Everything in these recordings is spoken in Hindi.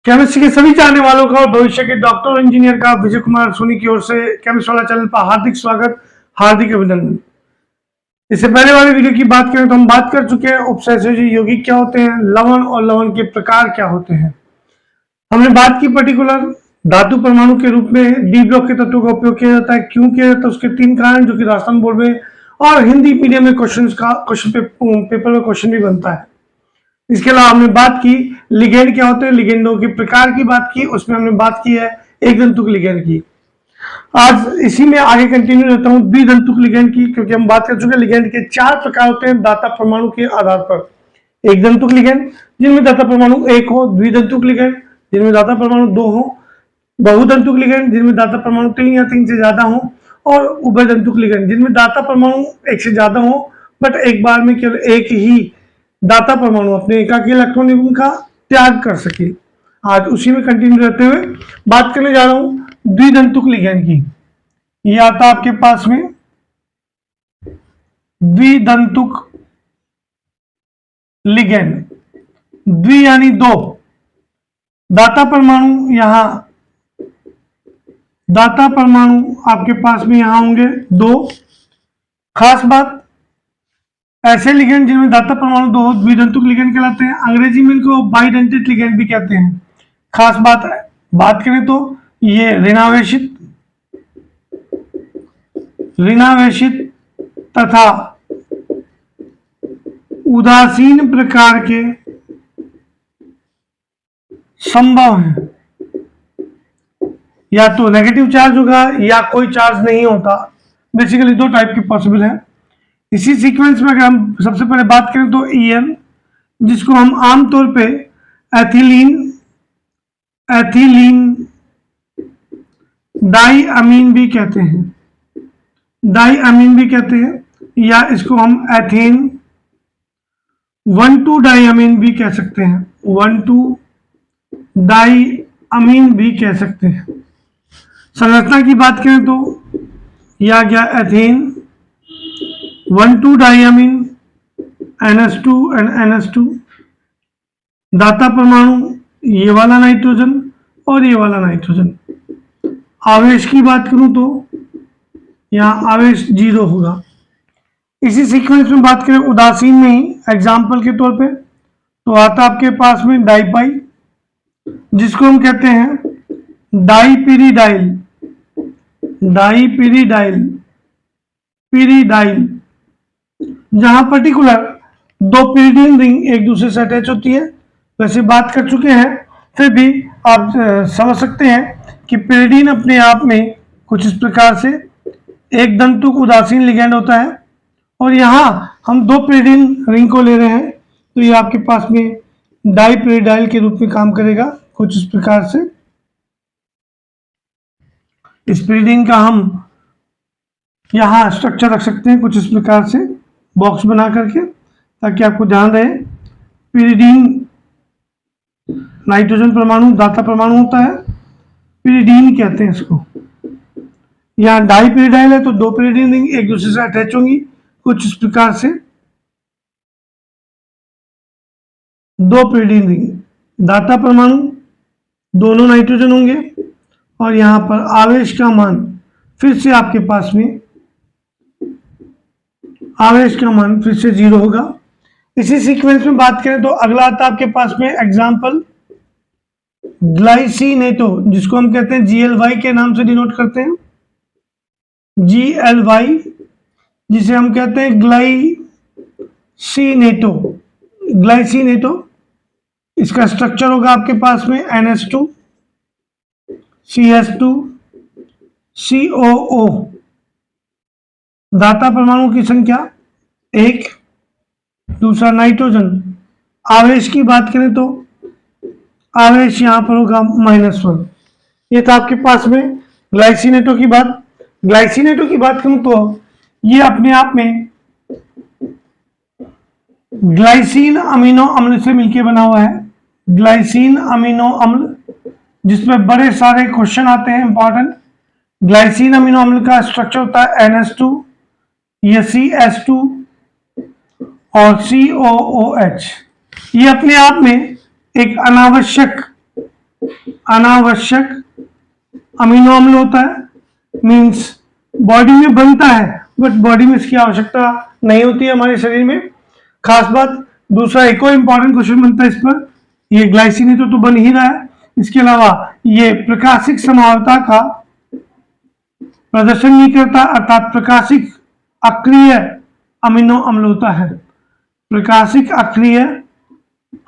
केमिस्ट्री के सभी जानने वालों का और भविष्य के डॉक्टर और इंजीनियर का विजय कुमार सोनी की ओर से केमिस्ट वाला चैनल पर हार्दिक स्वागत, हार्दिक अभिनंदन। इससे पहले वाली वीडियो की बात करें तो हम बात कर चुके हैं उपसहसयोजी यौगिक क्या होते हैं, लवण और लवण के प्रकार क्या होते हैं। हमने बात की पर्टिकुलर धातु परमाणु के रूप में डी ब्लॉक के तत्वों का उपयोग किया जाता है। क्यों किया जाता है उसके 3 कारण, जो कि राजस्थान बोर्ड में और हिंदी मीडियम में क्वेश्चन पेपर में क्वेश्चन भी बनता है। इसके अलावा हमने बात की लिगेंड क्या होते हैं, लिगेंडों के प्रकार की बात की, उसमें हमने बात की है एक दंतुक लिगेंड की। आज इसी में आगे कंटिन्यू रहता हूं द्विदंतुक लिगेंड की, क्योंकि हम बात कर चुके हैं लिगेंड के 4 प्रकार होते हैं दाता परमाणु के आधार पर। एक दंतुक लिगेंड जिनमें दाता परमाणु 1 हो, द्विदंतुक लिगेंड जिनमें दाता परमाणु 2 हो, बहुदंतुक लिगेंड जिनमें दाता परमाणु 3 या 3 से ज्यादा हो, और उभयदंतुक लिगेंड जिनमें दाता परमाणु 1 से ज्यादा हो बट एक बार में केवल एक ही दाता परमाणु अपने एकाकी इलेक्ट्रॉन युग्म का त्याग कर सके। आज उसी में कंटिन्यू रहते हुए बात करने जा रहा हूं द्विदंतुक लिगेंड की। ये आता आपके पास में द्विदंतुक लिगेंड, द्वि यानी 2, दाता परमाणु यहां, दाता परमाणु आपके पास में यहां होंगे 2। खास बात, ऐसे लिगेंड जिनमें दाता परमाणु 2 द्विदंतुक लिगेंड कहलाते हैं। अंग्रेजी में इनको बाइडेंटेड लिगेंड भी कहते हैं। खास बात करें तो ये ऋणावेशित तथा उदासीन प्रकार के संभव है। या तो नेगेटिव चार्ज होगा या कोई चार्ज नहीं होता। बेसिकली 2 टाइप के पॉसिबल है। इसी सीक्वेंस में अगर हम सबसे पहले बात करें तो EN, जिसको हम आमतौर पे एथिलीन डाई अमीन भी कहते हैं, या इसको हम एथेन 1,2 डाई अमीन भी कह सकते हैं, 1,2 डाई अमीन भी कह सकते हैं। संरचना की बात करें तो यह आ गया एथेन 1,2 डाइअमीन NH2 एंड NH2। दाता परमाणु ये वाला नाइट्रोजन और ये वाला नाइट्रोजन। आवेश की बात करूं तो यहां आवेश 0 होगा। इसी सीक्वेंस में बात करें उदासीन में ही एग्जाम्पल के तौर पे तो आता आपके पास में डाइपाई, जिसको हम कहते हैं डाइपीरिडाइल, जहां पर्टिकुलर 2 पिरिडीन रिंग एक दूसरे से अटैच होती है। वैसे बात कर चुके हैं, फिर भी आप समझ सकते हैं कि पिरिडीन अपने आप में कुछ इस प्रकार से एक दंतुक उदासीन लिगेंड होता है, और यहाँ हम 2 पिरिडीन रिंग को ले रहे हैं तो ये आपके पास में डाइपीरिडाइल के रूप में काम करेगा कुछ इस प्रकार से। इस पिरिडीन का हम यहाँ स्ट्रक्चर रख सकते हैं कुछ इस प्रकार से बॉक्स बना करके, ताकि आपको ध्यान रहे। पिरिडीन नाइट्रोजन परमाणु दाता परमाणु होता है, पिरिडीन कहते हैं इसको। यहाँ डाइपीरिडाइल है तो 2 पिरिडीन रिंग एक दूसरे से अटैच होंगी कुछ इस प्रकार से, 2 पिरिडीन रिंग दाता परमाणु, दोनों नाइट्रोजन होंगे, और यहां पर आवेश का मान फिर से आपके पास में आवेश का मान फिर से 0 होगा। इसी सीक्वेंस में बात करें तो अगला आता आपके पास में एग्जाम्पल ग्लाइसिनेटो, जिसको हम कहते हैं GLY के नाम से डिनोट करते हैं, GLY, जिसे हम कहते हैं ग्लाइसिनेटो। इसका स्ट्रक्चर होगा आपके पास में NH2 CH2 COO। दाता परमाणु की संख्या 1, दूसरा नाइट्रोजन। आवेश की बात करें तो आवेश यहां पर होगा -1। ये था आपके पास में ग्लाइसिनेटो की बात। ग्लाइसिनेटो की बात करूं तो ये अपने आप में ग्लाइसिन अमीनो अम्ल से मिलकर बना हुआ है, ग्लाइसिन अमीनो अम्ल, जिसमें बड़े सारे क्वेश्चन आते हैं इंपॉर्टेंट। ग्लाइसिन अमीनो अम्ल का स्ट्रक्चर होता है NH2, ये CH2 और COOH। ये अपने आप में एक अनावश्यक अनावश्यक अमीनो अम्ल होता है, मीन्स बॉडी में बनता है बट बॉडी में इसकी आवश्यकता नहीं होती है हमारे शरीर में, खास बात। दूसरा एक और इंपॉर्टेंट क्वेश्चन बनता है इस पर, ये ग्लाइसिन है तो बन ही रहा है, इसके अलावा ये प्रकाशिक समावता का प्रदर्शन नहीं करता, अर्थात प्रकाशिक अक्रिय अमीनो अम्ल होता है, प्रकाशिक अक्रिय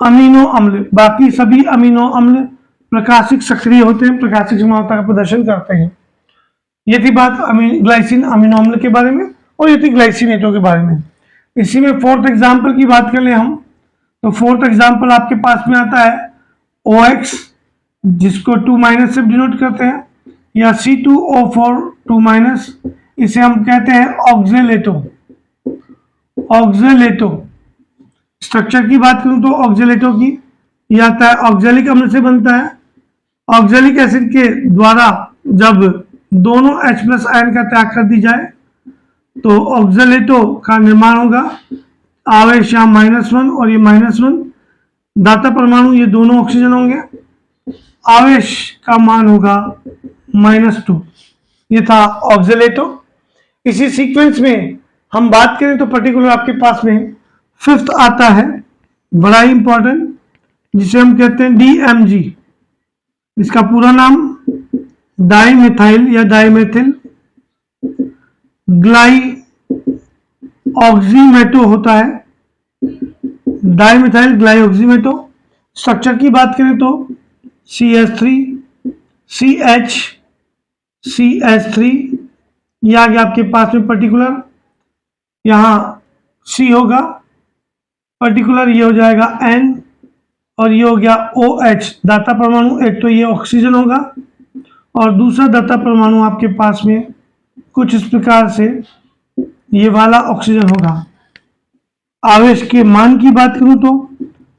अमीनो अम्ल। बाकी सभी अमीनो अम्ल प्रकाशिक सक्रिय होते हैं, प्रकाशिक समावता का प्रदर्शन करते हैं। ये थी बात ग्लाइसिन अमीनो अम्ल के बारे में, और ये थी ग्लाइसिनेटो के बारे में। इसी में फोर्थ एग्जाम्पल की बात कर ले हम, तो फोर्थ एग्जाम्पल आपके पास में आता है OX, जिसको 2- से डिनोट करते हैं, या C2O4 2-, इसे हम कहते हैं ऑक्जेलेटो। ऑक्जेलेटो स्ट्रक्चर की बात करूं तो ऑक्जेलेटो की यह आता है ऑक्जेलिक अम्ल से बनता है। ऑक्जेलिक एसिड के द्वारा जब दोनों H+ आयन का त्याग कर दी जाए तो ऑक्जेलेटो का निर्माण होगा। आवेश यहाँ -1 और ये -1, दाता परमाणु ये दोनों ऑक्सीजन होंगे, आवेश का मान होगा -2। ये था ऑक्जेलेटो। इसी सीक्वेंस में हम बात करें तो पर्टिकुलर आपके पास में फिफ्थ आता है, बड़ा ही इंपॉर्टेंट, जिसे हम कहते हैं DMG। इसका पूरा नाम डाइमिथाइल या डाइमेथिल ग्लाई ऑक्सीमेटो होता है, डाइमिथाइल ग्लाई ऑक्सीमेटो। स्ट्रक्चर की बात करें तो CH3 CH CH3, ये आ गया आपके पास में पर्टिकुलर, यहाँ C होगा, पर्टिकुलर ये हो जाएगा N, और ये हो गया OH दाता परमाणु। एक तो ये ऑक्सीजन होगा और दूसरा दाता परमाणु आपके पास में कुछ इस प्रकार से ये वाला ऑक्सीजन होगा। आवेश के मान की बात करूं तो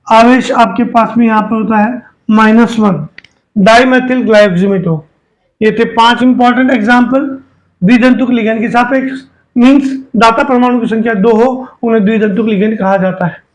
आवेश आपके पास में यहाँ पर होता है -1, डाइमेथिल ग्लाइऑक्सीमेटो। ये थे 5 इंपॉर्टेंट एग्जाम्पल द्विदंतुक लिगैंड के सापेक्ष, मीन्स दाता परमाणु की संख्या 2 हो उन्हें द्विदंतुक लिगैंड कहा जाता है।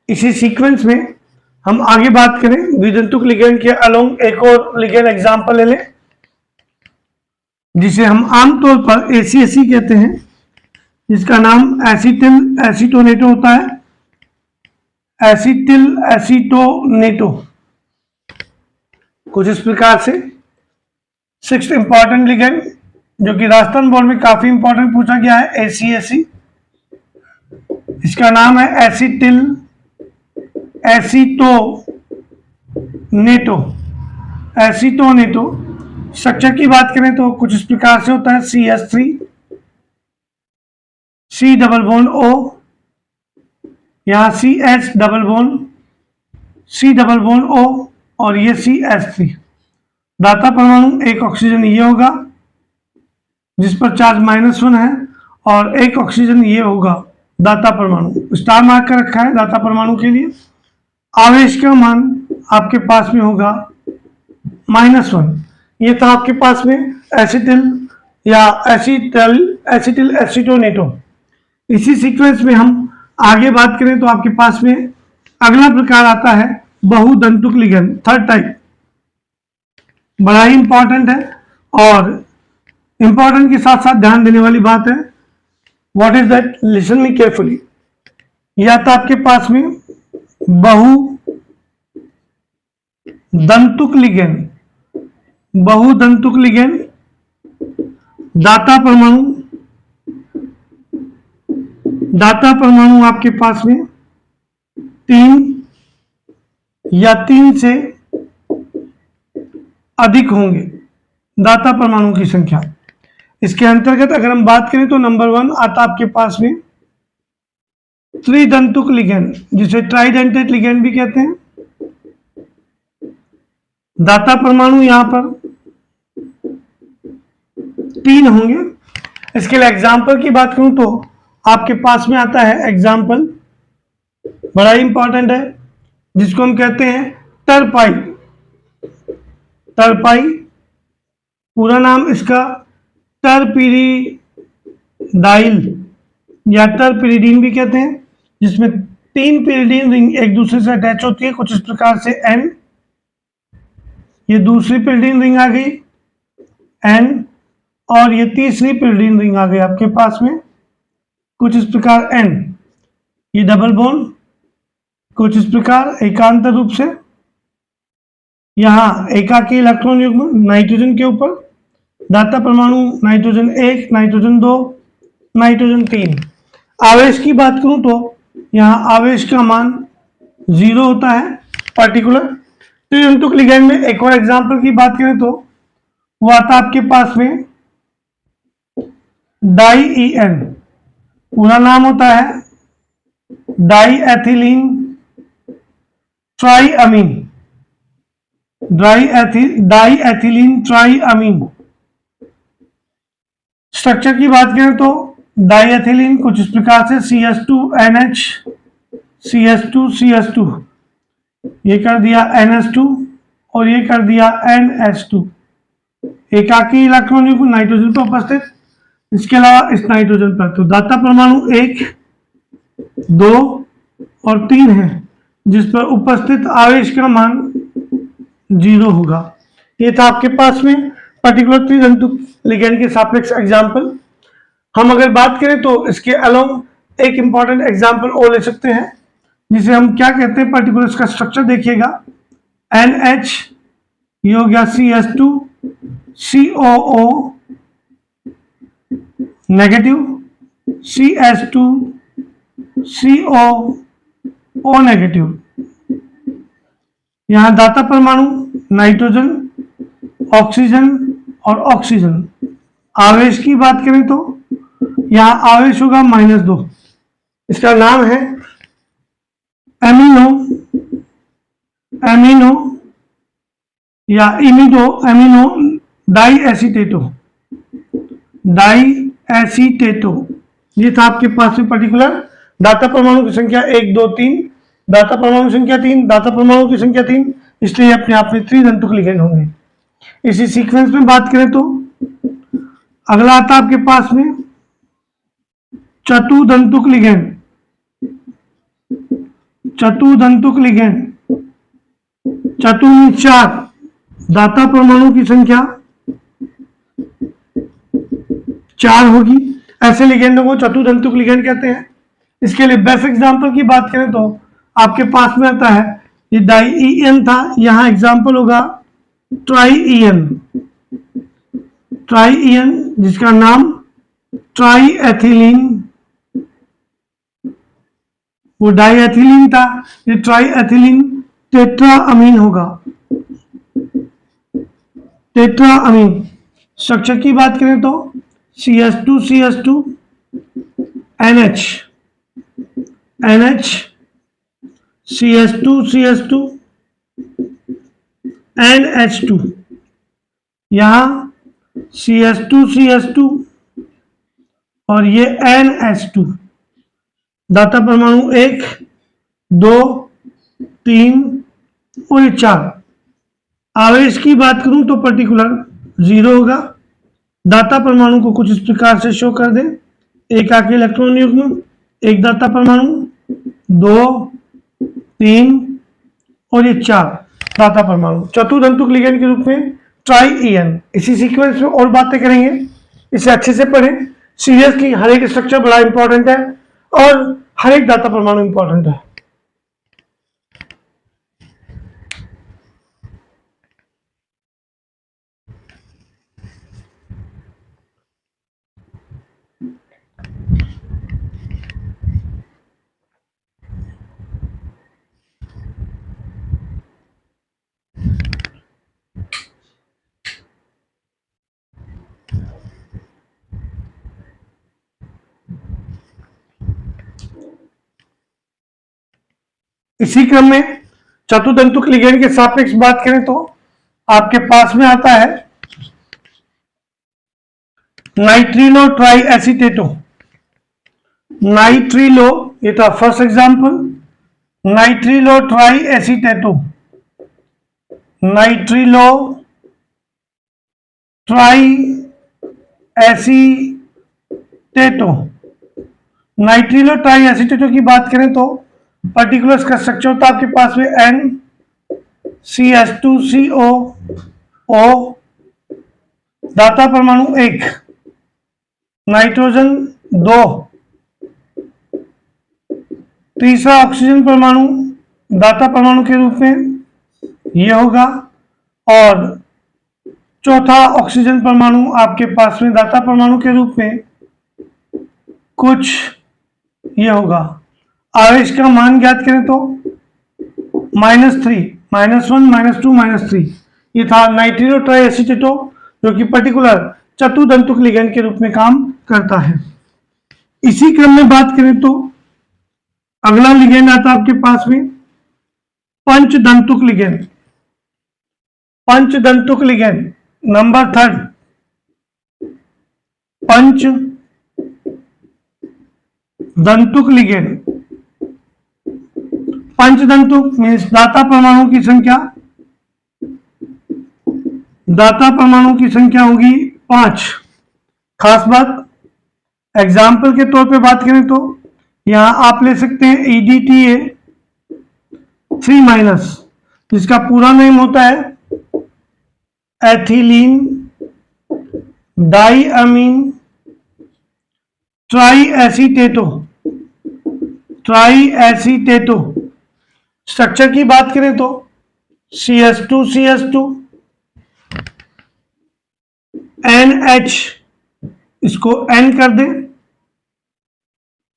इसी सीक्वेंस में हम आगे बात करें द्विदंतुक लिगैंड के अलोंग एक और लिगैंड एग्जांपल ले लें, जिसे हम आमतौर पर ACSE कहते हैं, जिसका नाम एसिटिल एसीटोनेटो होता है। एसिटिल एसीटोनेटो कुछ इस प्रकार से। 6th इंपॉर्टेंट लिगैंड जो कि राजस्थान बोर्ड में काफी इंपॉर्टेंट पूछा गया है, ACSE, इसका नाम है एसिटिल एसीटोनेटो। एसीटोनेटो स्ट्रक्चर की बात करें तो कुछ इस प्रकार से होता है, CH3 C double bond O, यहाँ CH double bond C double bond O, और ये CH3। दाता परमाणु एक ऑक्सीजन ये होगा जिस पर चार्ज -1 है, और एक ऑक्सीजन ये होगा दाता परमाणु, स्टार मार्क कर रखा है दाता परमाणु के लिए। आवेश का मान आपके पास में होगा -1। ये था आपके पास में एसिटिल या एसिटिल एसीटोनेटो। इसी सीक्वेंस में हम आगे बात करें तो आपके पास में अगला प्रकार आता है बहुदंतुक लिगैंड, थर्ड टाइप। बड़ा ही इंपॉर्टेंट है, और इंपॉर्टेंट के साथ साथ ध्यान देने वाली बात है। What is that, listen me carefully. या तो आपके पास में बहुदंतुक लिगैंड, बहुदंतुक लिगैंड, दाता परमाणु आपके पास में 3 या 3 से अधिक होंगे दाता परमाणु की संख्या। इसके अंतर्गत अगर हम बात करें तो नंबर 1 आता आपके पास में त्रिदंतुक लिगेंड, जिसे ट्राइडेंटेट लिगेंड भी कहते हैं। दाता परमाणु यहां पर 3 होंगे। इसके लिए एग्जाम्पल की बात करूं तो आपके पास में आता है एग्जाम्पल, बड़ा इंपॉर्टेंट है, जिसको हम कहते हैं टरपाई। टरपाई पूरा नाम इसका टरपिरिडाइल या टरपिरिडीन भी कहते हैं, जिसमें 3 पिरिडीन रिंग एक दूसरे से अटैच होती है कुछ इस प्रकार से एन, ये दूसरी पिरिडीन रिंग आ गई एन, और ये तीसरी पिरिडीन रिंग आ गई आपके पास में कुछ इस प्रकार एन। ये डबल बॉन्ड कुछ इस प्रकार एकांतर रूप से, यहां एकाकी इलेक्ट्रॉन युग्म नाइट्रोजन के ऊपर, दाता परमाणु नाइट्रोजन 1, नाइट्रोजन 2, नाइट्रोजन 3। आवेश की बात करूं तो यहां आवेश का मान 0 होता है पर्टिकुलर। त्रिदंतुक लिगेंड में एक और एग्जांपल की बात करें तो वो आता आपके पास में डाई EN, पूरा नाम होता है di ethylene triamine, di ethylene triamine. Structure की बात करें तो डाई एथिलीन कुछ इस प्रकार से CH2NH CH2 ये कर दिया NH2 और ये कर दिया NH2, एकाकी इलेक्ट्रॉन युग्म नाइट्रोजन पर उपस्थित, इसके अलावा इस नाइट्रोजन पर। तो दाता परमाणु 1, 2 और 3 है, जिस पर उपस्थित आवेश का मान 0 होगा। ये था आपके पास में पर्टिकुलर त्रिदंतुक लिगेंड के सापेक्ष एग्जाम्पल। हम अगर बात करें तो इसके अलावा एक इंपॉर्टेंट एग्जाम्पल और ले सकते हैं, जिसे हम क्या कहते हैं, पर्टिकुलर इसका स्ट्रक्चर देखिएगा, NH, ये हो गया CH2 COO negative, CH2 COO negative. यहां दाता परमाणु नाइट्रोजन, ऑक्सीजन और ऑक्सीजन। आवेश की बात करें तो यहां आवेश होगा -2, इसका नाम है एमिनो या एमिनो डाई एसीटेटो। ये था आपके पास में पर्टिकुलर दाता परमाणु की संख्या 1, 2, 3, दाता परमाणु संख्या 3, दाता परमाणु की संख्या 3, इसलिए अपने आप में त्रिदंतुक लिगेंड होंगे। इसी सीक्वेंस में बात करें तो अगला आता आपके पास में चतुदंतुक लिगेंड। चतुदंतुक लिगेंड, चतु में 4, दाता परमाणु की संख्या 4 होगी, ऐसे लिगेंडों को चतुदंतुक लिगेंड कहते हैं। इसके लिए बेस्ट एग्जांपल की बात करें तो आपके पास में आता है ये डाई EN था, यहां एग्जांपल होगा ट्राईEN, जिसका नाम ट्राईएथिलीन, वो डाईएथिलीन था, ये ट्राईएथिलीन टेट्राअमीन होगा, टेट्राअमीन। स्ट्रक्चर की बात करें तो CH2 NH CH2 NH2, यहां CH2 और ये NH2, दाता परमाणु 1, 2, 3 और 4। आवेश की बात करूं तो पर्टिकुलर 0 होगा। दाता परमाणु को कुछ इस प्रकार से शो कर दें, एकाकी इलेक्ट्रॉन युग्म, एक दाता परमाणु, 2, 3 और ये 4 दाता परमाणु चतुदंतुक लिगेंड के रूप में ट्राईEN। इसी सीक्वेंस में और बातें करेंगे, इसे अच्छे से पढ़ें। सीरियसली हर एक स्ट्रक्चर बड़ा इंपॉर्टेंट है और हर एक दाता परमाणु इंपॉर्टेंट है। इसी क्रम में चतुर्दंतुक लिगेंड के सापेक्ष बात करें तो आपके पास में आता है नाइट्रिलो ट्राई एसीटेटो। नाइट्रिलो, ये था first example, nitrilo tri acetato, nitrilo tri acetato. Nitrilo tri acetato की बात करें तो पर्टिकुलर्स का स्ट्रक्चर होता है आपके पास में NCH2CO O, दाता परमाणु 1, नाइट्रोजन 2, तीसरा ऑक्सीजन परमाणु दाता परमाणु के रूप में यह होगा, और चौथा ऑक्सीजन परमाणु आपके पास में दाता परमाणु के रूप में कुछ यह होगा। आवेश का मान ज्ञात करें तो -3, -1, -2, -3, ये था नाइट्रिलो ट्राई एसीटेटो, जो कि पर्टिकुलर चतुर्दंतुक लिगेंड के रूप में काम करता है। इसी क्रम में बात करें तो अगला लिगेंड आता है आपके पास में पंचदंतुक लिगेंड। पंचदंतुक लिगेंड नंबर 3, पंचदंतुक लिगेंड। पंचदंतुक मीन्स दाता परमाणु की संख्या, दाता परमाणु की संख्या होगी 5। खास बात एग्जाम्पल के तौर पे बात करें तो यहां आप ले सकते हैं EDTA 3-, जिसका पूरा नेम होता है एथिलीन डाईअमीन ट्राईएसीटेटो। ट्राईएसीटेटो स्ट्रक्चर की बात करें तो CH2CH2 NH, इसको N कर दें,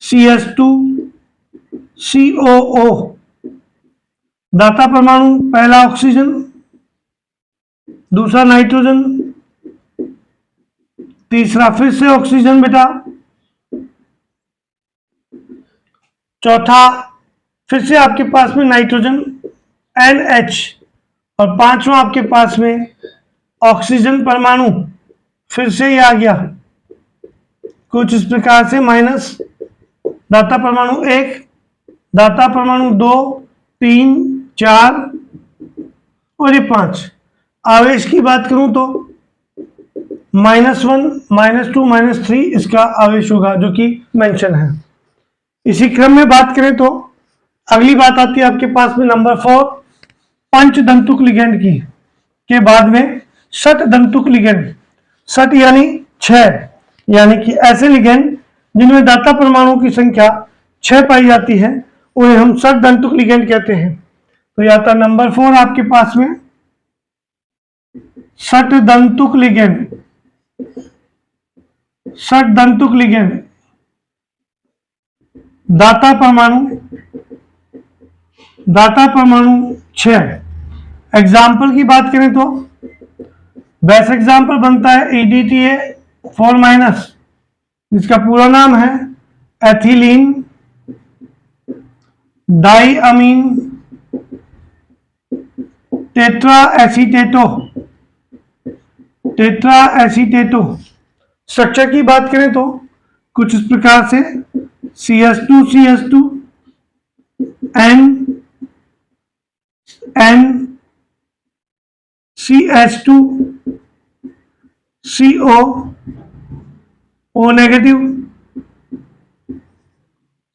CH2COO, दाता परमाणु पहला ऑक्सीजन, दूसरा नाइट्रोजन, तीसरा फिर से ऑक्सीजन बेटा, चौथा फिर से आपके पास में नाइट्रोजन NH, और पांचवा आपके पास में ऑक्सीजन परमाणु फिर से ही आ गया कुछ इस प्रकार से, माइनस दाता परमाणु 1, दाता परमाणु 2, 3, 4 और ये 5। आवेश की बात करूं तो -1, -2, -3 इसका आवेश होगा, जो कि मेंशन है। इसी क्रम में बात करें तो अगली बात आती है आपके पास में नंबर 4 पंचदंतुक लिगेंड की, के बाद में षटदंतुक लिगेंड। षट यानी 6, यानी कि ऐसे लिगेंड जिनमें दाता परमाणु की संख्या 6 पाई जाती है, उन्हें हम षटदंतुक लिगेंड कहते हैं। तो या था नंबर 4 आपके पास में षटदंतुक लिगेंड। षटदंतुक लिगेंड, दाता परमाणु 6। एग्जाम्पल की बात करें तो बेस्ट एग्जाम्पल बनता है EDTA 4-, जिसका पूरा नाम है एथिलीन डाईअमीन टेट्राएसीटेटो। स्ट्रक्चर की बात करें तो कुछ इस प्रकार से CH2CH2 N CH2CO O negative,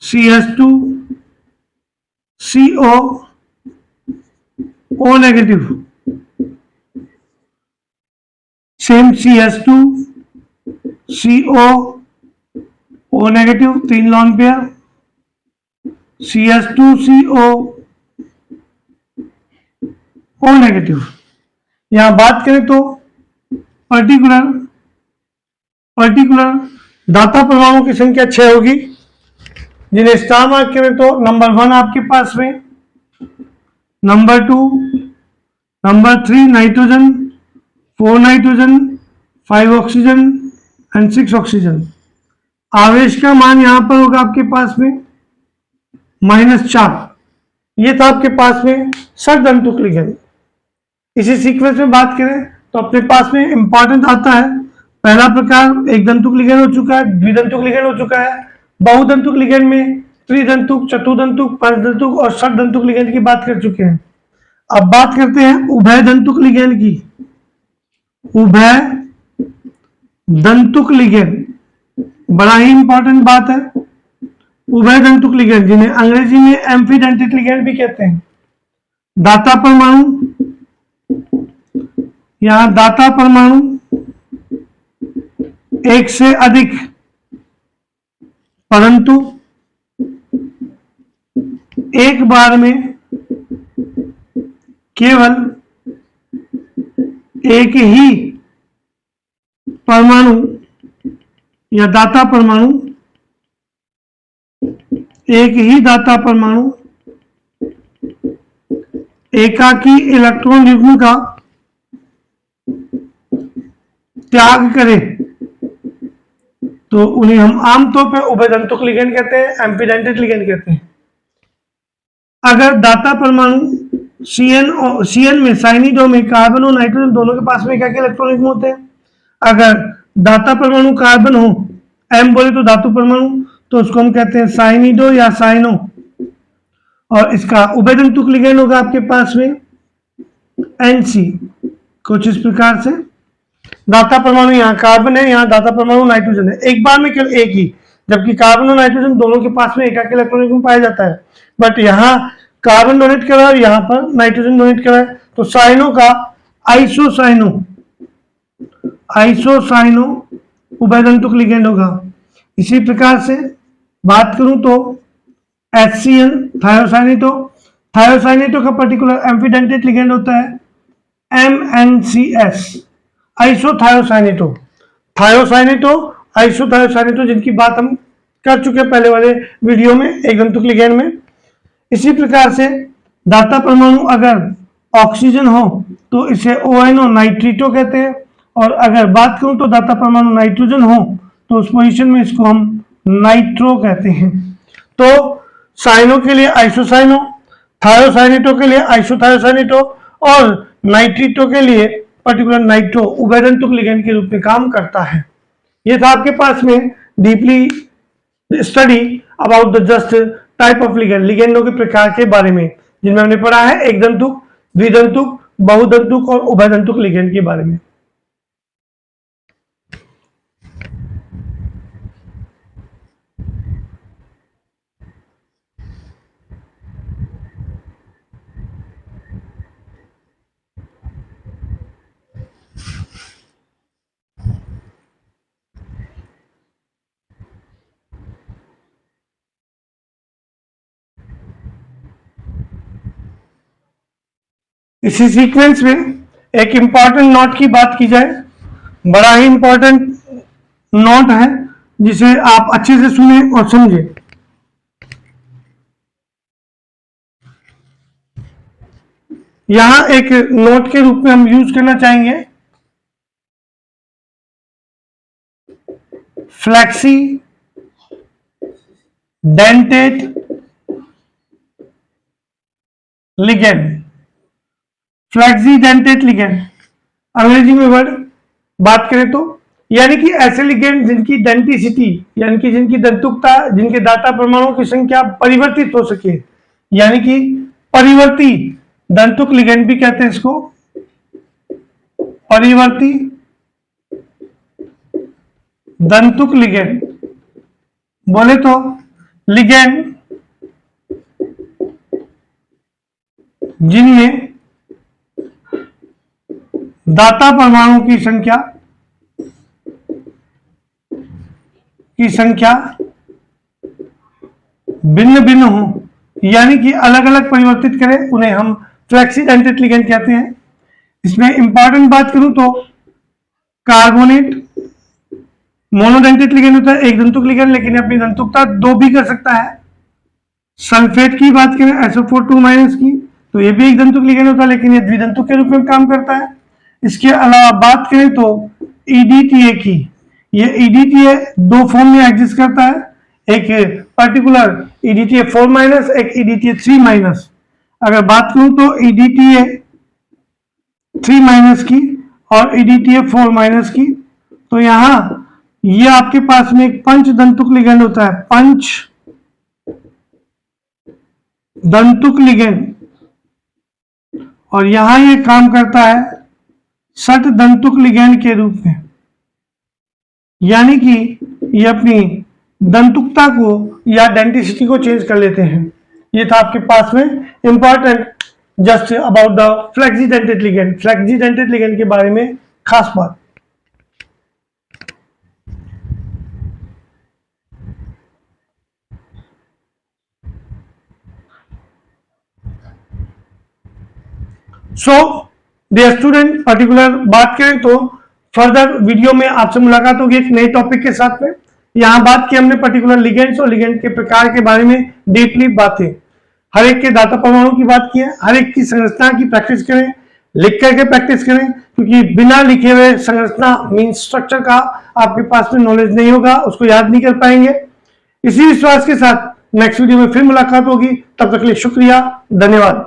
CH2CO O negative, same CH2CO O negative, 3 lone pair, CH2CO O negative. यहां बात करें तो पर्टिकुलर दाता परमाणु की संख्या 6 होगी, जिन्हें स्टार मार्क करें तो नंबर 1 आपके पास में, number 2, number 3 nitrogen, 4 nitrogen, 5 oxygen and 6 oxygen. आवेश का मान यहां पर होगा आपके पास में -4, ये था आपके पास में षड्दंतुक लिगेंड। इसी सीक्वेंस में बात करें तो अपने पास में इंपॉर्टेंट आता है पहला प्रकार एक दंतुक लिगेंड हो चुका है, द्विदंतुक लिगेंड हो चुका है। बहुदंतुक लिगेंड में त्रिदंतुक, चतुर्दंतुक, पंचदंतुक और षड्दंतुक लिगेंड की बात कर चुके हैं। अब बात करते हैं उभय दंतुक लिगेंड की। उभय दंतुक लिगेंड बड़ा ही इंपॉर्टेंट बात है। उभय दंतुक लिगेंड जिन्हें अंग्रेजी में एम्फीडेंटिक लिगेंड भी कहते हैं। दाता परमाणु, यहां दाता परमाणु एक से अधिक, परंतु एक बार में केवल एक ही परमाणु या दाता परमाणु, एक ही दाता परमाणु एकाकी इलेक्ट्रॉन युग्म का त्याग करे तो उन्हें हम आमतौर पर उभयदंतुक लिगेंड कहते हैं, एम्फीडेंटिक लिगेंड कहते हैं। अगर दाता परमाणु सीएन में साइनिडो में कार्बन और नाइट्रोजन दोनों के पास में क्या क्या इलेक्ट्रॉन युग्म होते हैं। अगर दाता परमाणु कार्बन हो, एम बोले तो धातु परमाणु, तो उसको हम कहते हैं साइनिडो या साइनो, और इसका उभयदंतुक लिगेंड होगा आपके पास में एनसी। कुछ इस प्रकार से दाता परमाणु यहाँ कार्बन है, यहाँ दाता परमाणु नाइट्रोजन है, एक बार में केवल एक ही, जबकि कार्बन और नाइट्रोजन दोनों के पास में एकाकी इलेक्ट्रॉन युग्म पाया जाता है। बट यहाँ कार्बन डोनेट कर रहा है और यहाँ पर नाइट्रोजन डोनेट कर रहा है, तो साइनो का आइसोसाइनो उभयदंतुक लिगेंड होगा। इसी प्रकार से बात करूं तो HCl थायोसाइनेटो का पर्टिकुलर एम्फीडेंटिक लिगेंड होता है MnCS आइसोथायोसाइनेटो, जिनकी बात हम कर चुके हैं पहले वाले वीडियो में एक दंतुक लिगेंड में। इसी प्रकार से दाता परमाणु अगर ऑक्सीजन हो तो इसे ONO नाइट्रीटो कहते हैं, और अगर बात करूं तो दाता परमाणु नाइट्रोजन हो तो उस पोजीशन में इसको हम नाइट्रो कहते हैं। तो साइनो के लिए आइसोसाइनो, थायोसाइनेटो के लिए आइसोथायोसाइनेटो और नाइट्रीटो के लिए पर्टिकुलर नाइट्रो उभयदंतुक लिगेंड के रूप में काम करता है। यह था आपके पास में deeply study about the just type of ligand, लिगेंडों के प्रकार के बारे में, जिनमें हमने पढ़ा है एक दंतुक, द्विदंतुक, बहुदंतुक और उभयदंतुक लिगेंड के बारे में। इसी सीक्वेंस में एक इंपॉर्टेंट नोट की बात की जाए, बड़ा ही इंपॉर्टेंट नोट है जिसे आप अच्छे से सुने और समझे। यहां एक नोट के रूप में हम यूज करना चाहेंगे फ्लैक्सी डेंटेट लिगेंड। फ्लैक्सीडेंटेट लिगेंड अंग्रेजी में वर्ड बात करें तो यानी कि ऐसे लिगेंड जिनकी डेंटिसिटी यानी कि जिनकी दंतुकता, जिनके दाता परमाणुओं की संख्या परिवर्तित हो सके, यानी कि परिवर्ती दंतुक लिगेंड भी कहते हैं इसको, परिवर्ती दंतुक लिगेंड बोले तो लिगेंड जिनमें दाता परमाणु की संख्या भिन्न भिन्न हो, यानी कि अलग अलग परिवर्तित करें, उन्हें हम फ्लैक्सीडेंटेट लिगेंड कहते हैं। इसमें इंपॉर्टेंट बात करूं तो कार्बोनेट मोनोडेंटेट लिगेंड होता है, एक दंतुक लिगेंड, लेकिन अपनी दंतुकता दो भी कर सकता है। सल्फेट की बात करें SO4 की, तो ये भी एक दंतुक लिगेंड होता है, लेकिन ये द्विदंतुक के रूप में काम करता है। इसके अलावा बात करें तो EDTA की, ये EDTA दो फॉर्म में एग्जिस्ट करता है, एक पर्टिकुलर EDTA 4-, एक EDTA 3-। अगर बात करूं तो EDTA 3 माइनस की और EDTA 4 माइनस की, तो यहां ये आपके पास में एक पंच दंतुक लिगेंड होता है, पंच दंतुक लिगेंड, और यहां ये काम करता है सट दंतुक लिगेंड के रूप में, यानी कि ये अपनी दंतुकता को या डेंटिसिटी को चेंज कर लेते हैं। ये था आपके पास में important just about the flexidentate ligand, flexidentate ligand के बारे में खास बात। सो डियर स्टूडेंट, पर्टिकुलर बात करें तो फर्दर वीडियो में आपसे मुलाकात होगी एक नए टॉपिक के साथ में। यहां बात की हमने पर्टिकुलर लिगेंड्स और लिगेंड के प्रकार के बारे में डीपली बातें, हर एक के दाता परमाणु की बात की है, हर एक की संरचना की प्रैक्टिस करें, लिख करके प्रैक्टिस करें, क्योंकि बिना लिखे हुए संरचना मीन स्ट्रक्चर का आपके पास में नॉलेज नहीं होगा, उसको याद नहीं कर पाएंगे। इसी विश्वास के साथ नेक्स्ट वीडियो में फिर मुलाकात होगी, तब तक के लिए शुक्रिया, धन्यवाद।